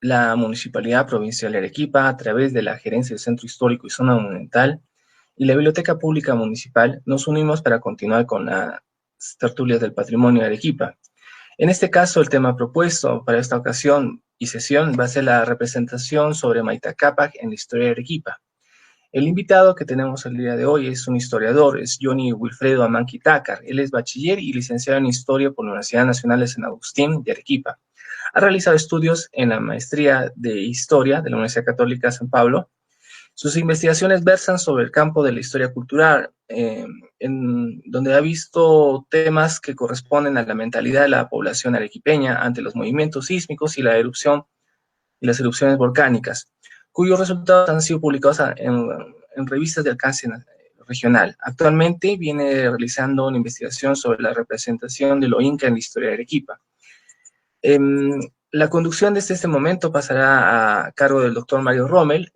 la Municipalidad Provincial de Arequipa, a través de la Gerencia del Centro Histórico y Zona Monumental, y la Biblioteca Pública Municipal, nos unimos para continuar con las tertulias del patrimonio de Arequipa. En este caso, el tema propuesto para esta ocasión y sesión va a ser la representación sobre Mayta Cápac en la historia de Arequipa. El invitado que tenemos el día de hoy es un historiador, es Johnny Wilfredo Amanqui Tácar. Él es bachiller y licenciado en Historia por la Universidad Nacional de San Agustín de Arequipa. Ha realizado estudios en la maestría de Historia de la Universidad Católica de San Pablo. Sus investigaciones versan sobre el campo de la historia cultural, en donde ha visto temas que corresponden a la mentalidad de la población arequipeña ante los movimientos sísmicos y las erupciones volcánicas, cuyos resultados han sido publicados en revistas de alcance regional. Actualmente viene realizando una investigación sobre la representación de lo inca en la historia de Arequipa. La conducción desde este momento pasará a cargo del doctor Mario Rommel,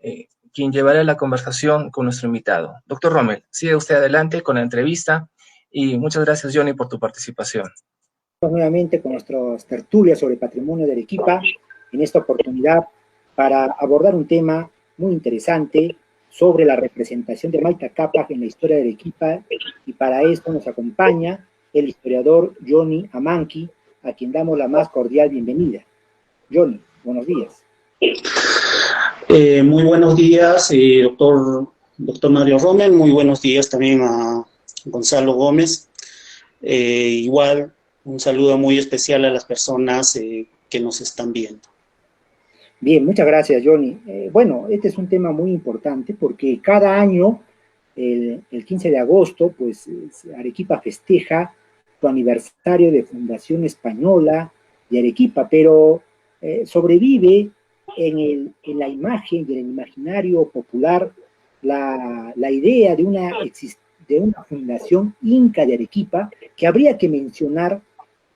quien llevará la conversación con nuestro invitado. Doctor Rommel, sigue usted adelante con la entrevista y muchas gracias, Johnny, por tu participación. Nuevamente con nuestras tertulias sobre patrimonio de Arequipa, en esta oportunidad para abordar un tema muy interesante sobre la representación de Mayta Cápac en la historia de Arequipa, y para esto nos acompaña el historiador Johnny Amanqui, a quien damos la más cordial bienvenida. Johnny, buenos días. Muy buenos días, doctor Mario Rommel. Muy buenos días también a Gonzalo Gómez. Igual, un saludo muy especial a las personas que nos están viendo. Bien, muchas gracias, Johnny. Bueno, este es un tema muy importante porque cada año, el 15 de agosto, pues Arequipa festeja su aniversario de fundación española de Arequipa, pero sobrevive en la imagen y en el imaginario popular la idea de una fundación inca de Arequipa, que habría que mencionar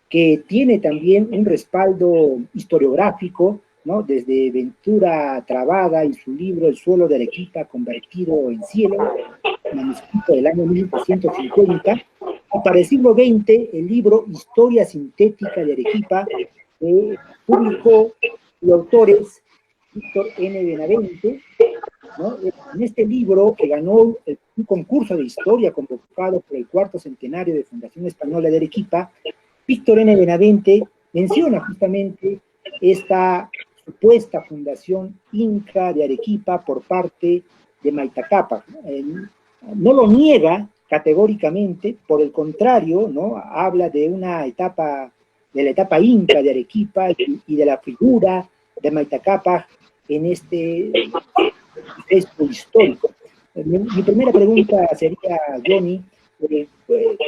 que tiene también un respaldo historiográfico, ¿no? Desde Ventura Trabada y su libro El suelo de Arequipa convertido en cielo, manuscrito del año 1750, y para el siglo XX el libro Historia sintética de Arequipa, publicó los autores Víctor N. Benavente, ¿no? En este libro, que ganó un concurso de historia convocado por el cuarto centenario de Fundación Española de Arequipa, Víctor N. Benavente menciona justamente esta supuesta fundación inca de Arequipa por parte de Mayta Cápac. No lo niega categóricamente, por el contrario, ¿no? Habla de la etapa inca de Arequipa y de la figura de Mayta Cápac en este texto histórico. Mi primera pregunta sería, Johnny,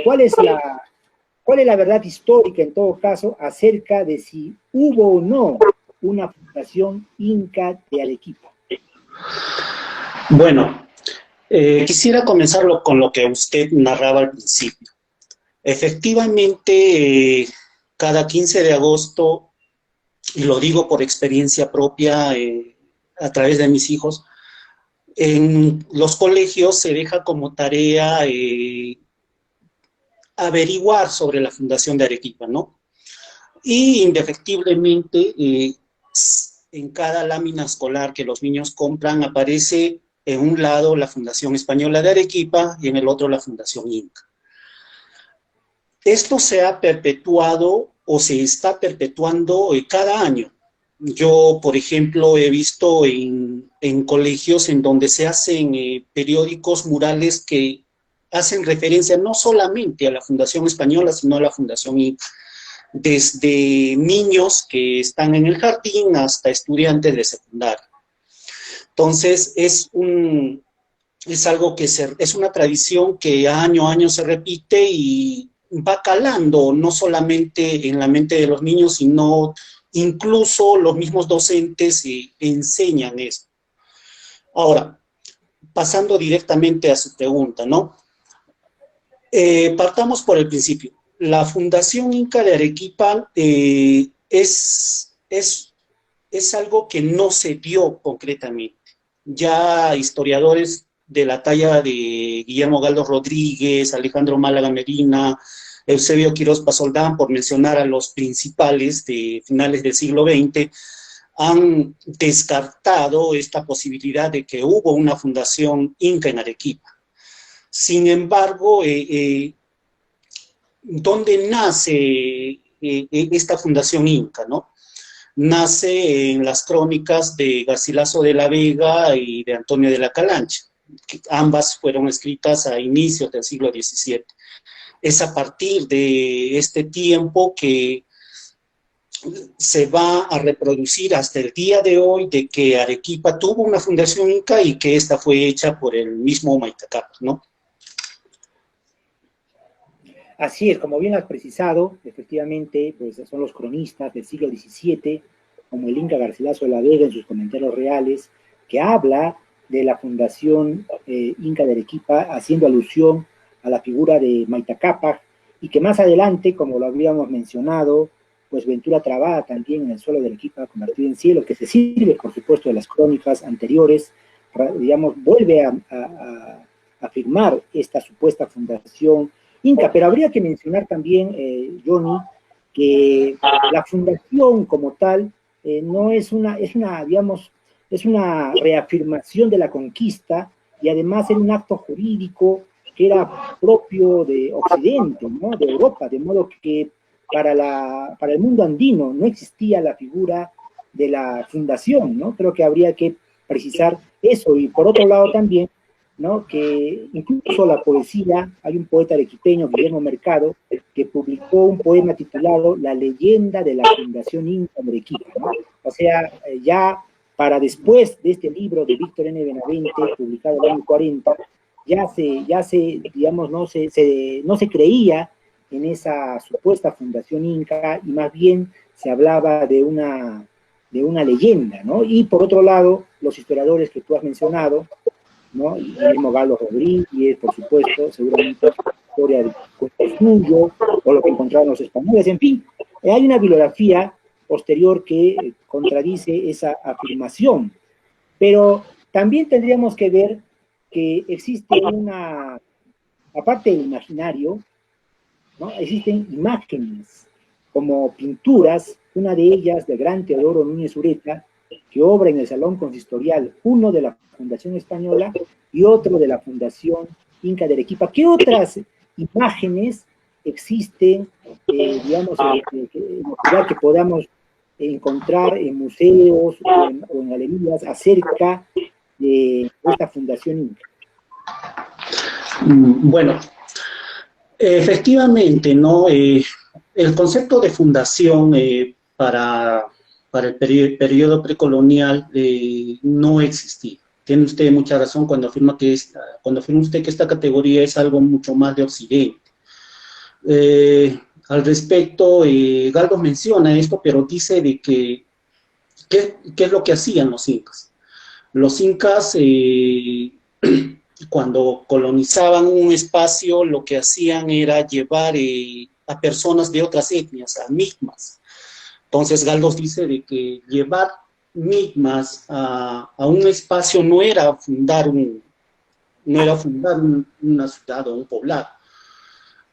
¿cuál es la verdad histórica, en todo caso, acerca de si hubo o no una fundación inca de Arequipa? Bueno, quisiera comenzarlo con lo que usted narraba al principio. Efectivamente, cada 15 de agosto, y lo digo por experiencia propia, a través de mis hijos, en los colegios se deja como tarea averiguar sobre la fundación de Arequipa, ¿no? Y indefectiblemente, en cada lámina escolar que los niños compran, aparece en un lado la Fundación Española de Arequipa y en el otro la Fundación Inca. Esto se ha perpetuado o se está perpetuando cada año. Yo, por ejemplo, he visto en colegios en donde se hacen periódicos murales que hacen referencia no solamente a la Fundación Española, sino a la Fundación Inca, desde niños que están en el jardín hasta estudiantes de secundaria. Entonces, es algo que es una tradición que año a año se repite y va calando no solamente en la mente de los niños, sino incluso los mismos docentes enseñan eso. Ahora, pasando directamente a su pregunta, ¿no? Partamos por el principio. La Fundación Inca de Arequipa es algo que no se dio concretamente. Ya historiadores de la talla de Guillermo Galdo Rodríguez, Alejandro Málaga Medina, Eusebio Quirós Pasoldán, por mencionar a los principales de finales del siglo XX, han descartado esta posibilidad de que hubo una fundación inca en Arequipa. Sin embargo, ¿dónde nace esta fundación inca, no? Nace en las crónicas de Garcilaso de la Vega y de Antonio de la Calancha, que ambas fueron escritas a inicios del siglo XVII. Es a partir de este tiempo que se va a reproducir hasta el día de hoy de que Arequipa tuvo una fundación inca y que esta fue hecha por el mismo Huayna Cápac, ¿no? Así es, como bien has precisado, efectivamente, pues son los cronistas del siglo XVII, como el Inca Garcilaso de la Vega en sus comentarios reales, que habla de la fundación Inca de Arequipa, haciendo alusión a la figura de Huayna Cápac, y que más adelante, como lo habíamos mencionado, pues Ventura Trabada también en el suelo de Arequipa convertido en cielo, que se sirve, por supuesto, de las crónicas anteriores, digamos, vuelve a afirmar esta supuesta fundación Inca, pero habría que mencionar también, Johnny, que la fundación como tal no es digamos, es una reafirmación de la conquista y además era un acto jurídico que era propio de Occidente, ¿no? De Europa, de modo que para el mundo andino no existía la figura de la fundación, ¿no? Creo que habría que precisar eso, y por otro lado también, ¿no? Que incluso la poesía, hay un poeta arequipeño, Guillermo Mercado, que publicó un poema titulado La leyenda de la fundación Inca de Arequipa, ¿no? O sea, ya para después de este libro de Víctor N. Benavente, publicado en el año 40, ya se digamos, no se creía en esa supuesta fundación inca, y más bien se hablaba de una leyenda, ¿no? Y por otro lado, los historiadores que tú has mencionado, ¿no? El mismo Galo Rodríguez, por supuesto, seguramente la historia del cuento suyo, o lo que encontraron los españoles, en fin, hay una bibliografía posterior que contradice esa afirmación, pero también tendríamos que ver que existe aparte del imaginario, ¿no? Existen imágenes como pinturas, una de ellas del gran Teodoro Núñez Ureta, que obra en el Salón Consistorial, uno de la Fundación Española y otro de la Fundación Inca de Arequipa. ¿Qué otras imágenes existen, digamos, que podamos encontrar en museos o en galerías acerca de esta Fundación Inca? Bueno, efectivamente, ¿no? El concepto de fundación para el periodo precolonial no existía. Tiene usted mucha razón cuando afirma usted que esta categoría es algo mucho más de Occidente. Al respecto, Galdo menciona esto, pero dice de que ¿qué es lo que hacían los incas? Los incas, cuando colonizaban un espacio, lo que hacían era llevar a personas de otras etnias, a migmas. Entonces Galdós dice de que llevar migmas a un espacio no era fundar una ciudad o un poblado.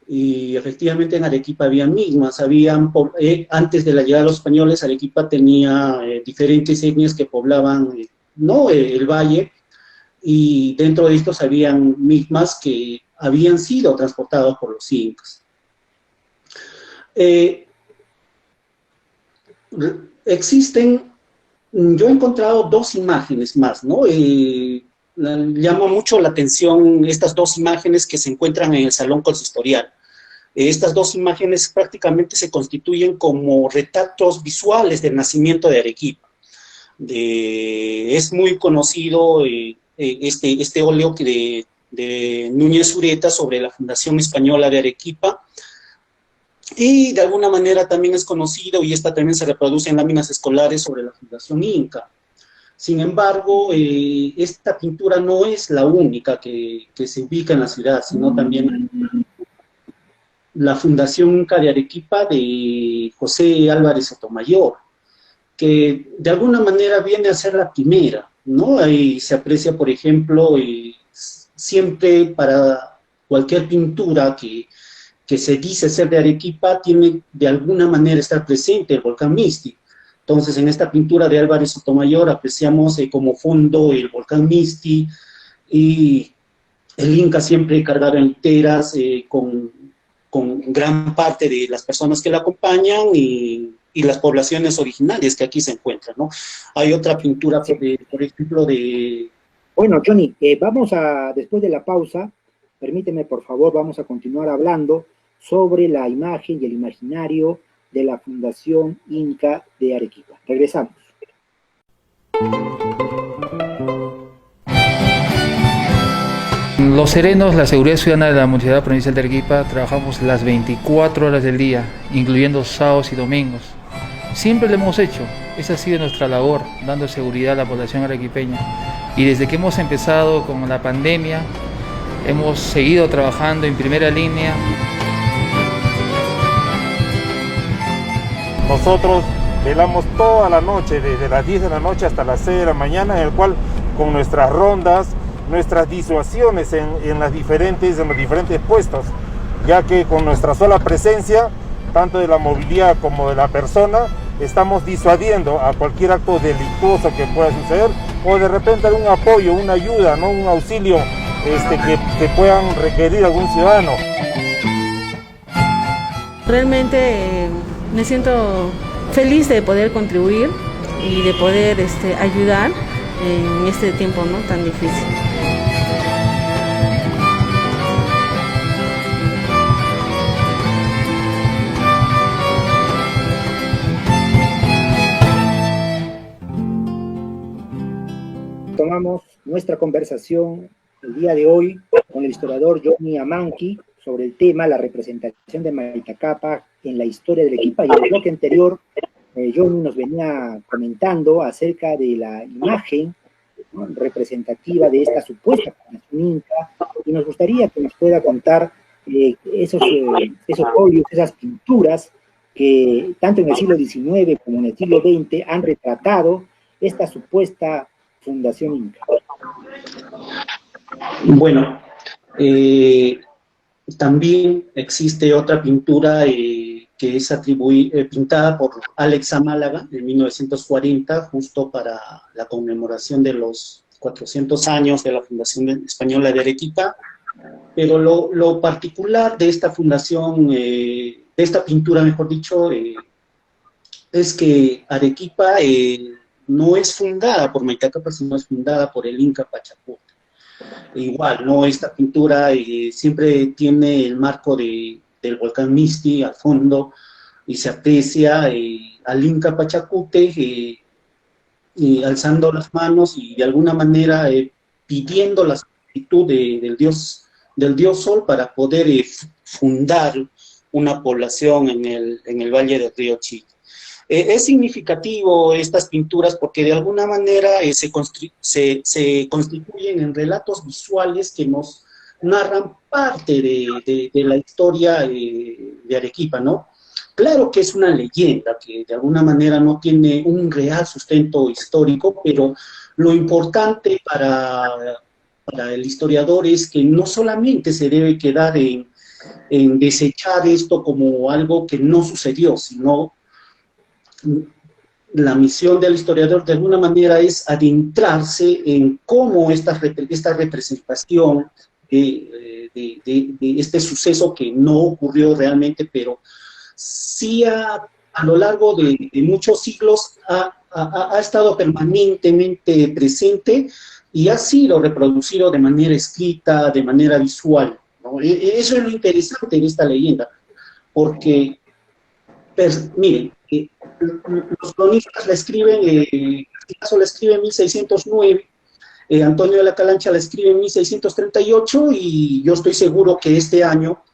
Y efectivamente en Arequipa había migmas, antes de la llegada de los españoles, Arequipa tenía diferentes etnias que poblaban el valle, y dentro de estos habían migmas que habían sido transportados por los incas. Yo he encontrado dos imágenes más, ¿no? Llama mucho la atención estas dos imágenes que se encuentran en el Salón Consistorial. Estas dos imágenes prácticamente se constituyen como retratos visuales del nacimiento de Arequipa. Es muy conocido este óleo de Núñez Ureta sobre la Fundación Española de Arequipa, y de alguna manera también es conocido, y esta también se reproduce en láminas escolares, sobre la Fundación Inca. Sin embargo, esta pintura no es la única que se ubica en la ciudad, sino también la Fundación Inca de Arequipa de José Álvarez Sotomayor, que de alguna manera viene a ser la primera, ¿no? Ahí se aprecia, por ejemplo, siempre para cualquier pintura que se dice ser de Arequipa, tiene de alguna manera estar presente el volcán Misti. Entonces, en esta pintura de Álvarez Sotomayor apreciamos como fondo el volcán Misti y el Inca siempre cargado en literas con gran parte de las personas que la acompañan y las poblaciones originarias que aquí se encuentran, ¿no? Hay otra pintura, por ejemplo, de... Bueno, Johnny, después de la pausa, permíteme por favor, vamos a continuar hablando sobre la imagen y el imaginario de la Fundación Inca de Arequipa. Regresamos. Los Serenos, la seguridad ciudadana de la Municipalidad Provincial de Arequipa, trabajamos las 24 horas del día, incluyendo sábados y domingos. Siempre lo hemos hecho, esa ha sido nuestra labor, dando seguridad a la población arequipeña. Y desde que hemos empezado con la pandemia, hemos seguido trabajando en primera línea. Nosotros velamos toda la noche, desde las 10 de la noche hasta las 6 de la mañana, en el cual con nuestras rondas, nuestras disuasiones en los diferentes puestos, ya que con nuestra sola presencia, tanto de la movilidad como de la persona, estamos disuadiendo a cualquier acto delictuoso que pueda suceder, o de repente algún apoyo, una ayuda, ¿no? Un auxilio que puedan requerir algún ciudadano. Realmente me siento feliz de poder contribuir y de poder ayudar en este tiempo, ¿no?, tan difícil. Tomamos nuestra conversación el día de hoy con el historiador Johnny Amanqui sobre el tema la representación de Maritacapa en la historia del Arequipa. Y en el bloque anterior, Johnny nos venía comentando acerca de la imagen, ¿no?, representativa de esta supuesta fundación Inca, y nos gustaría que nos pueda contar esos óleos, esas pinturas que tanto en el siglo XIX como en el siglo XX han retratado esta supuesta Fundación Inca. Bueno, también existe otra pintura que es pintada por Alex Amálaga en 1940, justo para la conmemoración de los 400 años de la Fundación Española de Arequipa. Pero lo particular de esta fundación, de esta pintura, mejor dicho, es que Arequipa no es fundada por Maritacapa, sino es fundada por el Inca Pachacuti. Igual, ¿no? Esta pintura siempre tiene el marco del volcán Misti al fondo, y se aprecia al Inca Pachacute alzando las manos y de alguna manera pidiendo la solicitud del dios Sol para poder fundar una población en el valle del río Chilla. Es significativo estas pinturas porque de alguna manera se constituyen en relatos visuales que nos narran parte de la historia de Arequipa, ¿no? Claro que es una leyenda que de alguna manera no tiene un real sustento histórico, pero lo importante para el historiador es que no solamente se debe quedar en desechar esto como algo que no sucedió, sino la misión del historiador de alguna manera es adentrarse en cómo esta representación de este suceso que no ocurrió realmente, pero sí a lo largo de muchos siglos ha estado permanentemente presente y ha sido reproducido de manera escrita, de manera visual, ¿no? Eso es lo interesante de esta leyenda, porque, miren, los cronistas la escriben, Garcilaso la escribe en 1609, Antonio de la Calancha la escribe en 1638, y yo estoy seguro que este año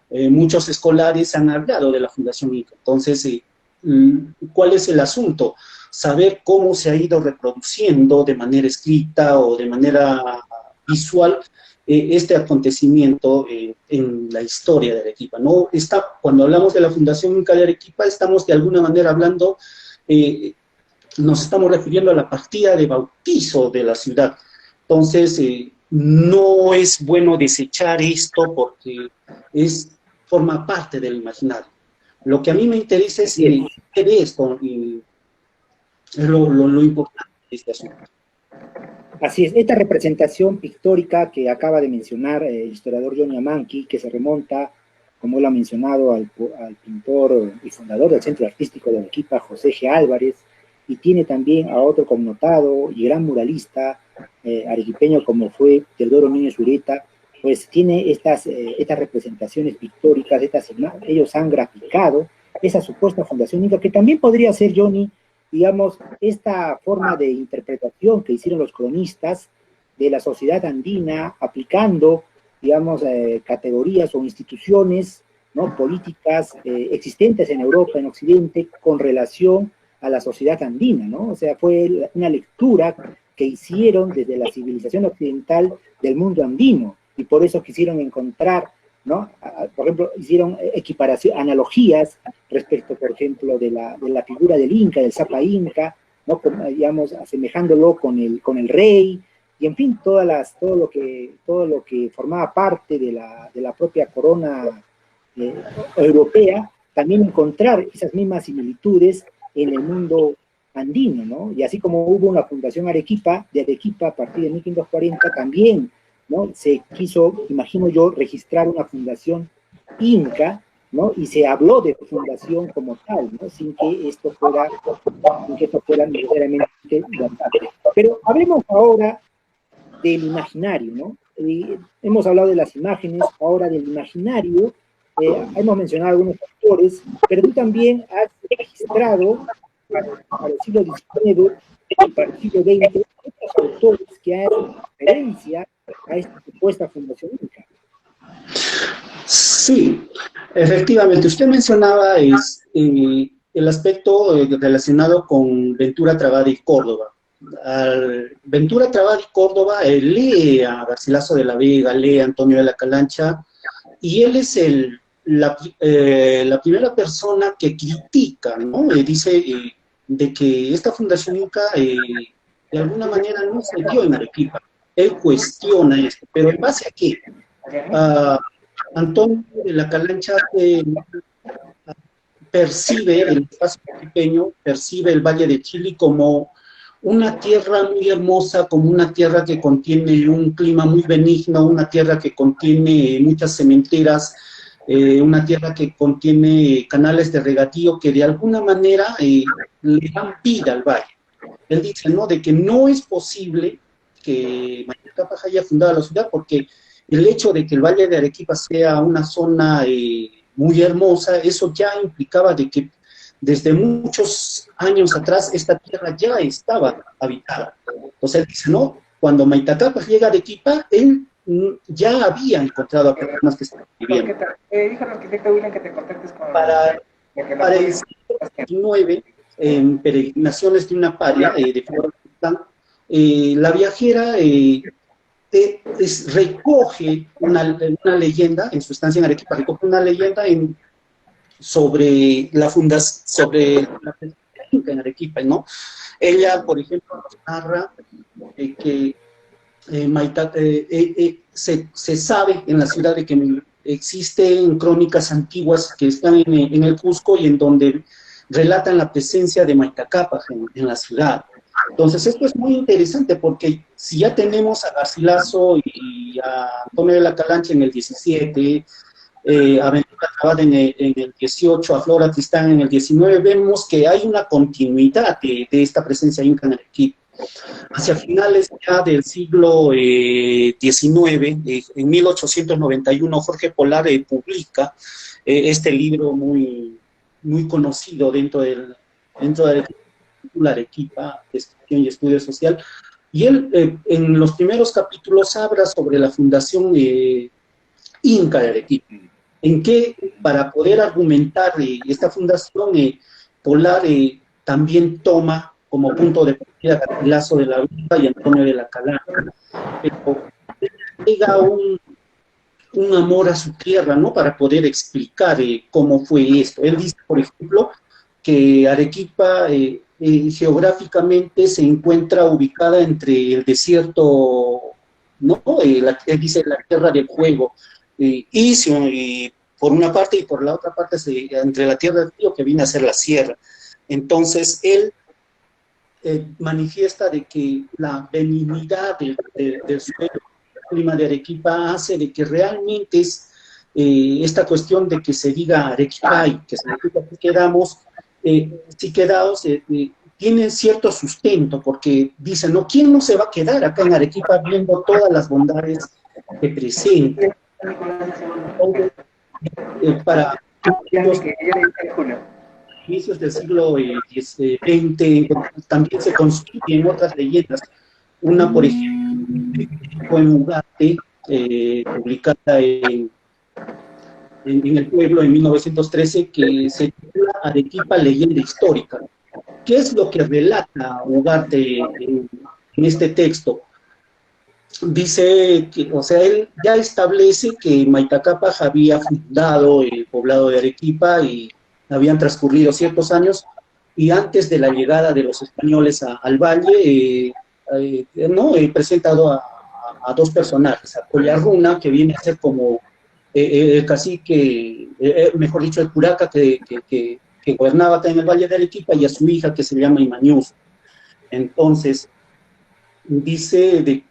muchos escolares han hablado de la Fundación Inca. Entonces, ¿cuál es el asunto? Saber cómo se ha ido reproduciendo de manera escrita o de manera visual este acontecimiento en la historia de Arequipa, ¿no? Cuando hablamos de la Fundación Inca de Arequipa, estamos de alguna manera hablando, nos estamos refiriendo a la partida de bautizo de la ciudad. Entonces, no es bueno desechar esto porque forma parte del imaginario. Lo que a mí me interesa es ver esto Es lo importante de este asunto. Así es, esta representación pictórica que acaba de mencionar el historiador Johnny Amanqui, que se remonta, como él ha mencionado, al pintor y fundador del Centro Artístico de Arequipa, José G. Álvarez, y tiene también a otro connotado y gran muralista arequipeño como fue Teodoro Núñez Ureta, pues tiene estas representaciones pictóricas, ellos han graficado esa supuesta fundación inca, que también podría ser, Johnny, digamos, esta forma de interpretación que hicieron los cronistas de la sociedad andina, aplicando, digamos, categorías o instituciones, ¿no?, políticas existentes en Europa, en Occidente, con relación a la sociedad andina, ¿no? O sea, fue una lectura que hicieron desde la civilización occidental del mundo andino, y por eso quisieron encontrar, ¿no? Por ejemplo, hicieron analogías respecto, por ejemplo, de la figura del Inca, del Zapa Inca, ¿no? Digamos, asemejándolo con el rey, y en fin, todo lo que formaba parte de la propia corona europea, también encontrar esas mismas similitudes en el mundo andino, ¿no? Y así como hubo una fundación de Arequipa a partir de 1540, también, ¿no?, se quiso, imagino yo, registrar una fundación inca, ¿no? Y se habló de fundación como tal, ¿no?, sin que esto fuera necesariamente verdad. Pero hablemos ahora del imaginario, ¿no? Hemos hablado de las imágenes, ahora del imaginario. Hemos mencionado algunos autores, pero tú también has registrado para el siglo XIX y para el siglo XX otros autores que hacen referencia a esta supuesta fundación inca. Sí, efectivamente. Usted mencionaba el aspecto relacionado con Ventura Trabada y Córdoba. Ventura Trabada y Córdoba lee a Garcilaso de la Vega, lee a Antonio de la Calancha, y él es la primera persona que critica, ¿no? Dice de que esta fundación inca de alguna manera no se dio en Arequipa. Él cuestiona esto, pero ¿en base a qué? Antonio de la Calancha percibe el espacio arequipeño, percibe el Valle de Chili como una tierra muy hermosa, como una tierra que contiene un clima muy benigno, una tierra que contiene muchas cementeras, una tierra que contiene canales de regadío que de alguna manera le dan vida al valle. Él dice, ¿no?, de que no es posible que Mayta Cápac haya fundado la ciudad porque el hecho de que el Valle de Arequipa sea una zona muy hermosa, eso ya implicaba de que desde muchos años atrás esta tierra ya estaba habitada. Entonces él dice, no, cuando Mayta Cápac llega a Arequipa, él ya había encontrado a personas que estaban viviendo. Dijo el arquitecto William que te contactes con... Para el siglo XIX, en peregrinaciones de una paria, de Florida, la viajera recoge una leyenda, en su estancia en Arequipa, recoge una leyenda sobre la fundación, sobre la Inca en Arequipa, ¿no? Ella, por ejemplo, narra que se sabe en la ciudad de que existen crónicas antiguas que están en el Cusco y en donde relatan la presencia de Mayta Cápac en la ciudad. Entonces, esto es muy interesante porque si ya tenemos a Garcilaso y a Antonio de la Calancha en el 17, a Ventura Trabada en el 18, a Flora Tristán en el 19, vemos que hay una continuidad de esta presencia inca en Arequipa. Hacia finales ya del siglo XIX, en 1891, Jorge Polar publica este libro muy conocido dentro de la Arequipa, Descripción y Estudio Social, y él en los primeros capítulos habla sobre la fundación inca de Arequipa, en que para poder argumentar esta fundación, Polar también toma como punto de partida Garcilaso de la Vega y Antonio de la Calancha, pero llega un amor a su tierra, ¿no?, para poder explicar cómo fue esto. Él dice, por ejemplo, que Arequipa geográficamente se encuentra ubicada entre el desierto, ¿no?, él dice la tierra del fuego, y por una parte y por la otra parte entre la tierra del río que viene a ser la sierra. Entonces él manifiesta de que la benignidad del suelo, el clima de Arequipa hace de que realmente es esta cuestión de que se diga Arequipa y que significa que quedamos, si quedados, tiene cierto sustento, porque dicen, no, ¿quién no se va a quedar acá en Arequipa viendo todas las bondades que presenta? Para los inicios del siglo XX también se construyen otras leyendas. Una, por ejemplo, fue en Ugarte, publicada en el pueblo en 1913, que se titula Arequipa, leyenda histórica. ¿Qué es lo que relata Ugarte en este texto? Dice que, o sea, él ya establece que Maita Capac había fundado el poblado de Arequipa y habían transcurrido ciertos años, y antes de la llegada de los españoles al valle, he presentado a dos personajes, a Collarruna, que viene a ser como el cacique, mejor dicho, el curaca que gobernaba acá en el Valle de Arequipa, y a su hija, que se llama Imañús. Entonces, dice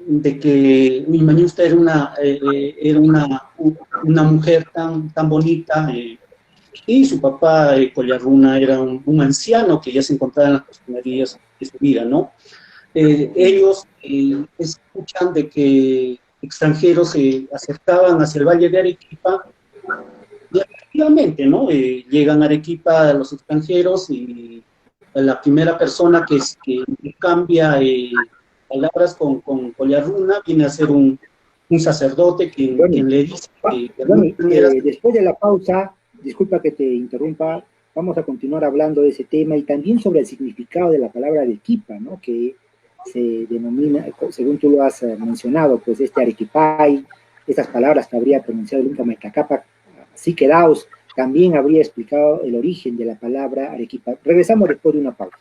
de que Imañusta era una mujer tan bonita, y su papá, Collarruna, era un anciano que ya se encontraba en las postrimerías de su vida, ¿no? Ellos escuchan de que extranjeros se acercaban hacia el Valle de Arequipa, y efectivamente, ¿no? Llegan a Arequipa los extranjeros, y la primera persona que cambia palabras con Collarruna viene a ser un sacerdote quien le dice que después de la pausa, disculpa que te interrumpa, vamos a continuar hablando de ese tema y también sobre el significado de la palabra Arequipa, ¿no? Que se denomina, según tú lo has mencionado, pues Arequipay, estas palabras que habría pronunciado el Inca Maita Capac, Siquirres, también habría explicado el origen de la palabra Arequipa. Regresamos después de una pausa.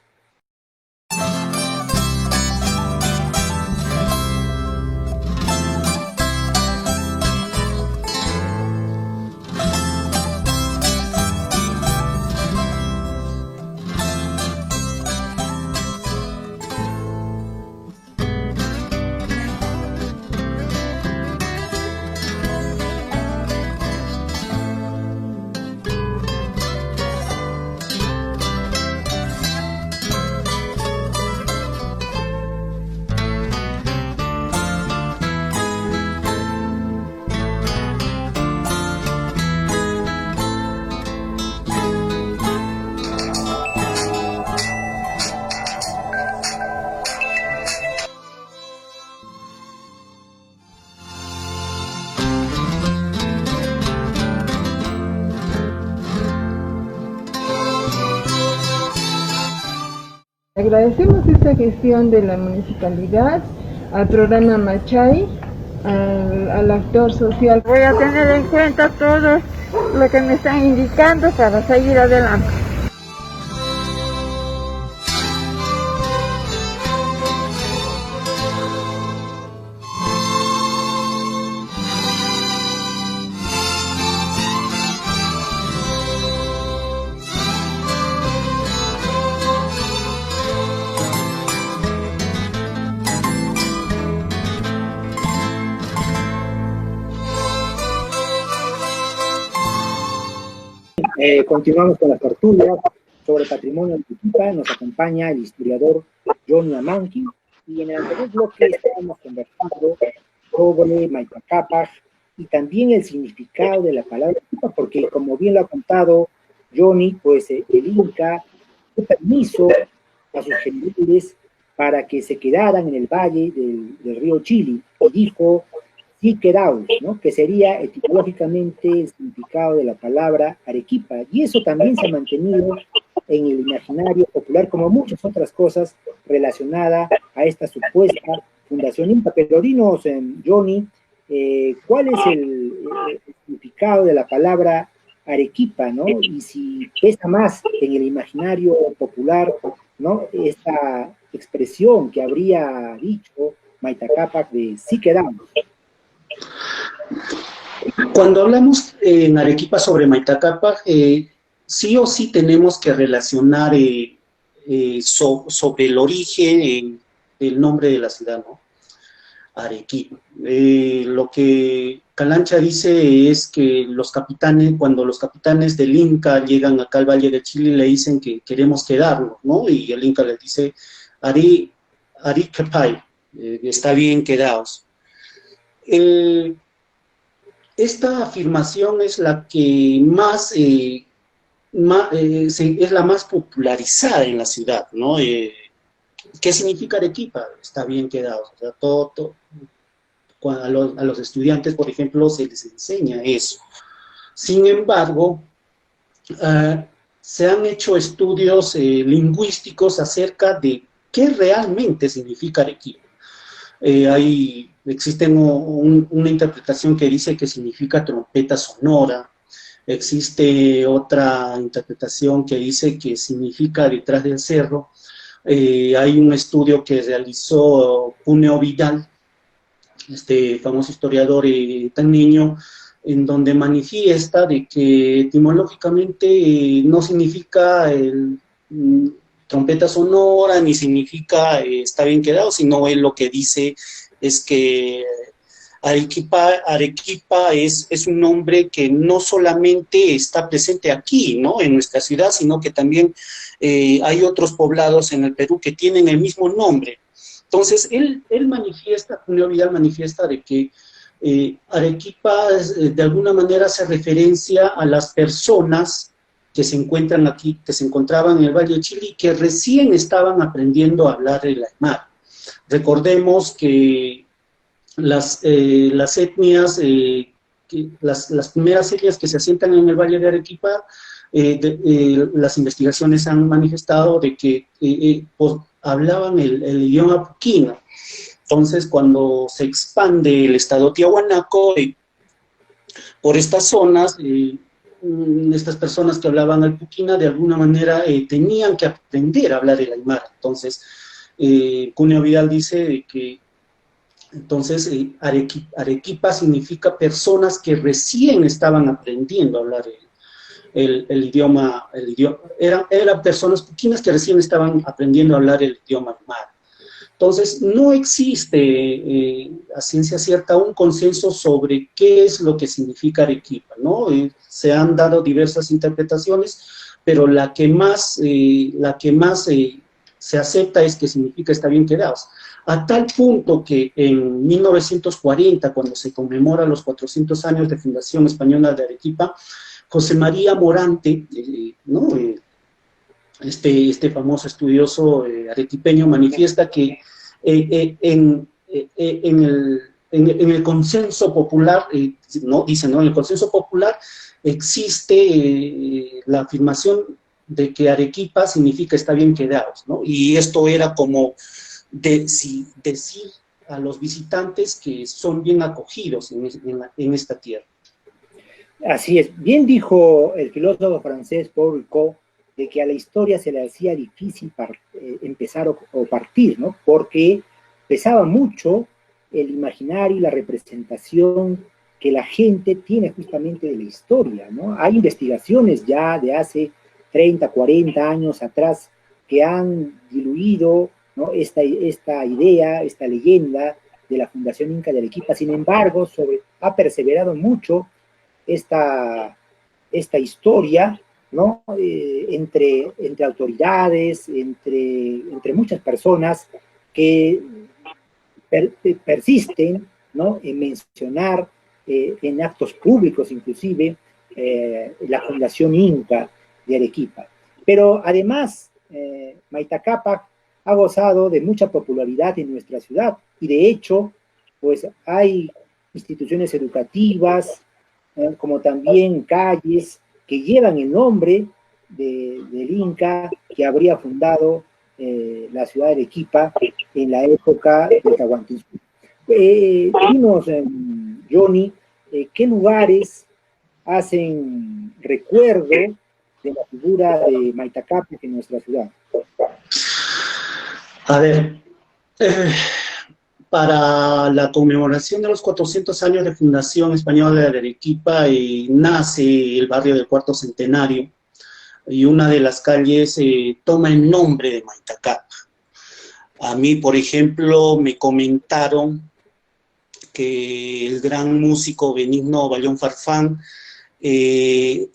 Agradecemos esta gestión de la municipalidad, al programa Machay, al actor social. Voy a tener en cuenta todo lo que me están indicando para seguir adelante. Continuamos con las tertulias sobre patrimonio de Arequipa. Nos acompaña el historiador Johnny Amanqui, y en el anterior bloque estábamos conversando sobre Maita Capac y también el significado de la palabra Arequipa, porque como bien lo ha contado Johnny, pues el Inca dio permiso a sus generales para que se quedaran en el valle del río Chili, y dijo Siquirres, ¿no? Que sería etimológicamente el significado de la palabra Arequipa, y eso también se ha mantenido en el imaginario popular, como muchas otras cosas relacionadas a esta supuesta fundación Inca. Pero dinos, Johnny, ¿cuál es el significado de la palabra Arequipa, ¿no? Y si pesa más en el imaginario popular, ¿no? Esta expresión que habría dicho Maita Capac de Siquirres. Cuando hablamos en Arequipa sobre Maita Capac, sí o sí tenemos que relacionar sobre el origen del nombre de la ciudad, ¿no? Arequipa. Lo que Calancha dice es que cuando los capitanes del Inca llegan acá al Valle de Chile, le dicen que queremos quedarnos, ¿no? Y el Inca les dice, Arequipa, está bien, quedaos. Esta afirmación es la que es la más popularizada en la ciudad, ¿no? ¿Qué significa Arequipa? Está bien quedados. O sea, a los estudiantes, por ejemplo, se les enseña eso. Sin embargo, se han hecho estudios lingüísticos acerca de qué realmente significa Arequipa. Existe una interpretación que dice que significa trompeta sonora. Existe otra interpretación que dice que significa detrás del cerro. Hay un estudio que realizó Cuneo Vidal, este famoso historiador taneño, en donde manifiesta de que etimológicamente no significa trompeta sonora, ni significa está bien quedado, sino él lo que dice es que Arequipa es un nombre que no solamente está presente aquí, ¿no?, en nuestra ciudad, sino que también hay otros poblados en el Perú que tienen el mismo nombre. Entonces, él manifiesta, Cuneo Vidal manifiesta de que Arequipa de alguna manera hace referencia a las personas que se encuentran aquí, que se encontraban en el Valle de Chile y que recién estaban aprendiendo a hablar el aymara. Recordemos que las etnias, las primeras etnias que se asientan en el Valle de Arequipa, las investigaciones han manifestado de que hablaban el idioma puquina. Entonces, cuando se expande el estado Tiahuanaco, por estas zonas, estas personas que hablaban el puquina, de alguna manera tenían que aprender a hablar el aymara. Entonces, Cuneo Vidal dice que entonces Arequipa significa personas que recién estaban aprendiendo a hablar el idioma, eran personas puquinas que recién estaban aprendiendo a hablar el idioma aymara. Entonces, no existe a ciencia cierta un consenso sobre qué es lo que significa Arequipa, ¿no? Se han dado diversas interpretaciones, pero la que más se acepta es que significa está bien quedados. A tal punto que en 1940, cuando se conmemora los 400 años de fundación española de Arequipa, José María Morante, ¿no?, este famoso estudioso arequipeño, manifiesta que en el consenso popular, ¿no?, dice, ¿no?, en el consenso popular existe la afirmación de que Arequipa significa está bien quedados, ¿no? Y esto era como decir a los visitantes que son bien acogidos en esta tierra. Así es. Bien dijo el filósofo francés Paul Ricoeur de que a la historia se le hacía difícil empezar o partir, ¿no? Porque pesaba mucho el imaginario y la representación que la gente tiene justamente de la historia, ¿no? Hay investigaciones ya de hace 30, 40 años atrás que han diluido, ¿no?, esta idea, esta leyenda de la Fundación Inca de Arequipa. Sin embargo, ha perseverado mucho esta historia, ¿no?, entre autoridades, entre muchas personas que persisten, ¿no?, en mencionar en actos públicos inclusive la Fundación Inca de Arequipa. Pero además, Mayta Cápac ha gozado de mucha popularidad en nuestra ciudad y de hecho, pues hay instituciones educativas, como también calles que llevan el nombre del Inca que habría fundado la ciudad de Arequipa en la época de Tahuantinsuyo. Dinos, Johnny, ¿qué lugares hacen recuerdo de la figura de Mayta Cápac en nuestra ciudad? A ver, para la conmemoración de los 400 años de Fundación Española de Arequipa nace el barrio del Cuarto Centenario, y una de las calles toma el nombre de Maitacapa. A mí, por ejemplo, me comentaron que el gran músico Benigno Bayón Farfán le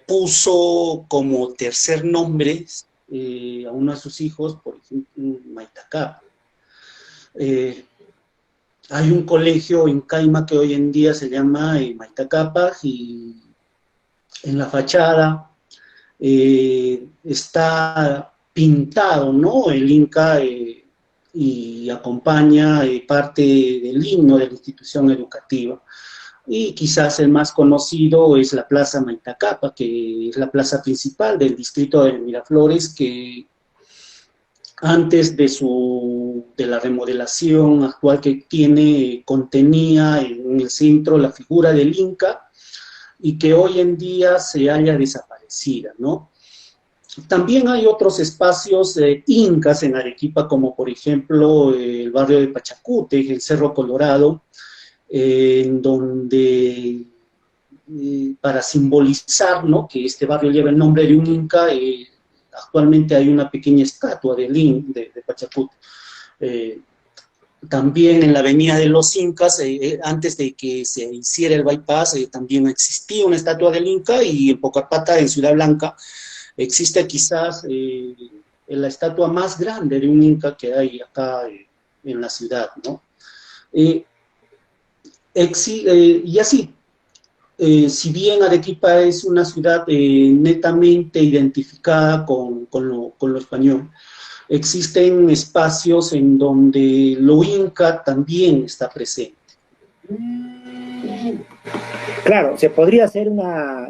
puso como tercer nombre a uno de sus hijos, por ejemplo, Maitacapa. Hay un colegio en Caima que hoy en día se llama Maitacapa, y en la fachada está pintado, ¿no?, el Inca, y acompaña parte del himno de la institución educativa. Y quizás el más conocido es la Plaza Maitacapa, que es la plaza principal del distrito de Miraflores, que antes de la remodelación actual que tiene, contenía en el centro la figura del Inca, y que hoy en día se halla desaparecida, ¿no? También hay otros espacios incas en Arequipa, como por ejemplo el barrio de Pachacute, el Cerro Colorado, en donde, para simbolizar, ¿no?, que este barrio lleva el nombre de un inca, actualmente hay una pequeña estatua de Pachacute. También en la Avenida de los Incas, antes de que se hiciera el bypass, también existía una estatua del Inca, y en Pocapata, en Ciudad Blanca, existe quizás la estatua más grande de un Inca que hay acá en la ciudad, ¿no? Y así, si bien Arequipa es una ciudad netamente identificada con lo español, existen espacios en donde lo Inca también está presente. Claro, se podría hacer una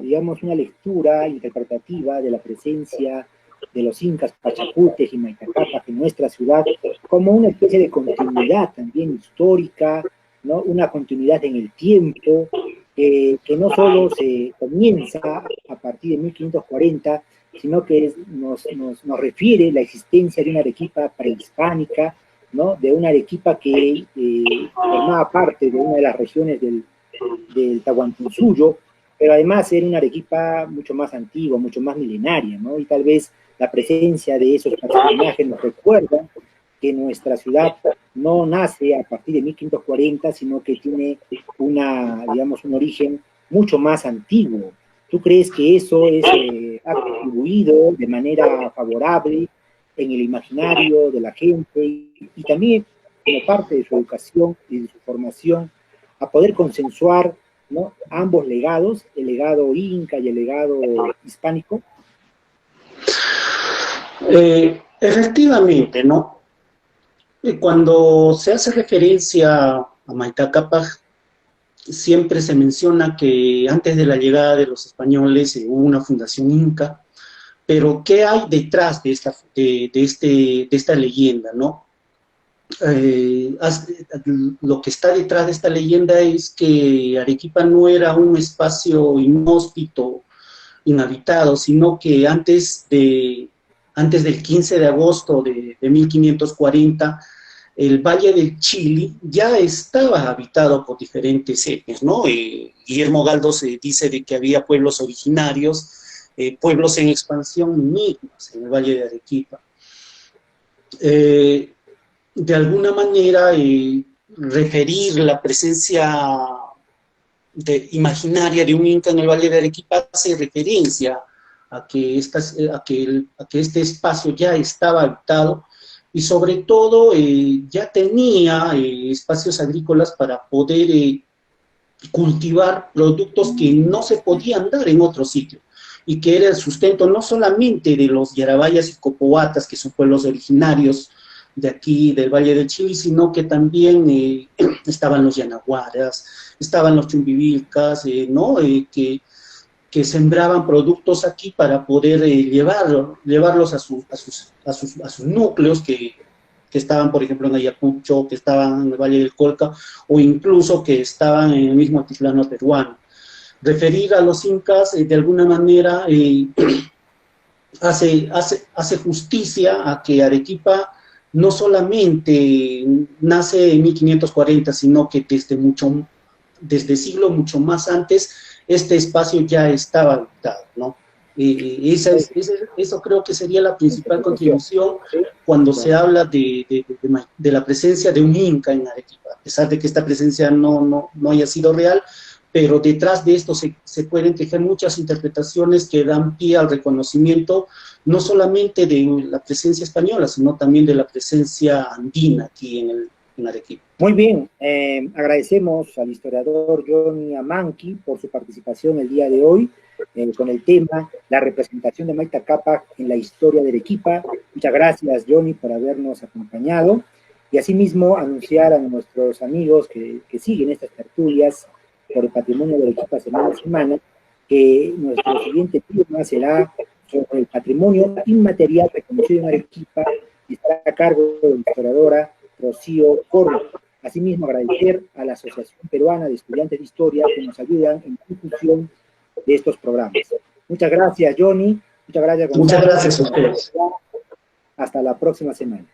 lectura interpretativa de la presencia de los incas Pachacutes y Maitacapas en nuestra ciudad como una especie de continuidad también histórica, ¿no?, una continuidad en el tiempo, que no solo se comienza a partir de 1540, sino que nos refiere la existencia de una Arequipa prehispánica, ¿no?, de una Arequipa que formaba parte de una de las regiones del Tahuantinsuyo, pero además era una Arequipa mucho más antigua, mucho más milenaria, ¿no? Y tal vez la presencia de esos personajes nos recuerda que nuestra ciudad no nace a partir de 1540, sino que tiene un origen mucho más antiguo. ¿Tú crees que eso ha contribuido de manera favorable en el imaginario de la gente y también como parte de su educación y de su formación, a poder consensuar, ¿no?, ambos legados, el legado inca y el legado hispánico? Efectivamente, ¿no? Cuando se hace referencia a Maitacapa, siempre se menciona que antes de la llegada de los españoles hubo una fundación inca, pero ¿qué hay detrás de esta leyenda, no? Lo que está detrás de esta leyenda es que Arequipa no era un espacio inhóspito, inhabitado, sino que antes del 15 de agosto de 1540, el Valle del Chili ya estaba habitado por diferentes etnias, ¿no? Guillermo Galdo se dice de que había pueblos originarios, pueblos en expansión mismos en el Valle de Arequipa. De alguna manera, referir la presencia imaginaria de un inca en el Valle de Arequipa hace referencia a que este espacio ya estaba habitado y sobre todo ya tenía espacios agrícolas para poder cultivar productos que no se podían dar en otro sitio y que era el sustento no solamente de los yarabayas y copohuatas, que son pueblos originarios de aquí, del Valle del Chili, sino que también estaban los yanaguaras, estaban los chumbivilcas, ¿no? Que sembraban productos aquí para poder llevarlos a sus núcleos que estaban, por ejemplo, en Ayacucho, que estaban en el Valle del Colca, o incluso que estaban en el mismo altiplano peruano. Referir a los incas, de alguna manera, hace justicia a que Arequipa no solamente nace en 1540, sino que desde siglo mucho más antes, este espacio ya estaba habitado, ¿no? Eso creo que sería la principal contribución cuando se habla de la presencia de un Inca en Arequipa, a pesar de que esta presencia no haya sido real, pero detrás de esto se pueden tejer muchas interpretaciones que dan pie al reconocimiento no solamente de la presencia española, sino también de la presencia andina aquí en Arequipa. Muy bien, agradecemos al historiador Johnny Amanqui por su participación el día de hoy con el tema la representación de Mayta Cápac en la historia de Arequipa. Muchas gracias, Johnny, por habernos acompañado, y asimismo anunciar a nuestros amigos que siguen estas tertulias por el patrimonio de Arequipa semana a semana, que nuestro siguiente tema será sobre el patrimonio inmaterial reconocido en Arequipa, y estará a cargo de la historiadora Rocío Corro. Asimismo, agradecer a la Asociación Peruana de Estudiantes de Historia que nos ayudan en la difusión de estos programas. Muchas gracias, Johnny. Muchas gracias, Gonzalo. Muchas gracias a ustedes. Hasta la próxima semana.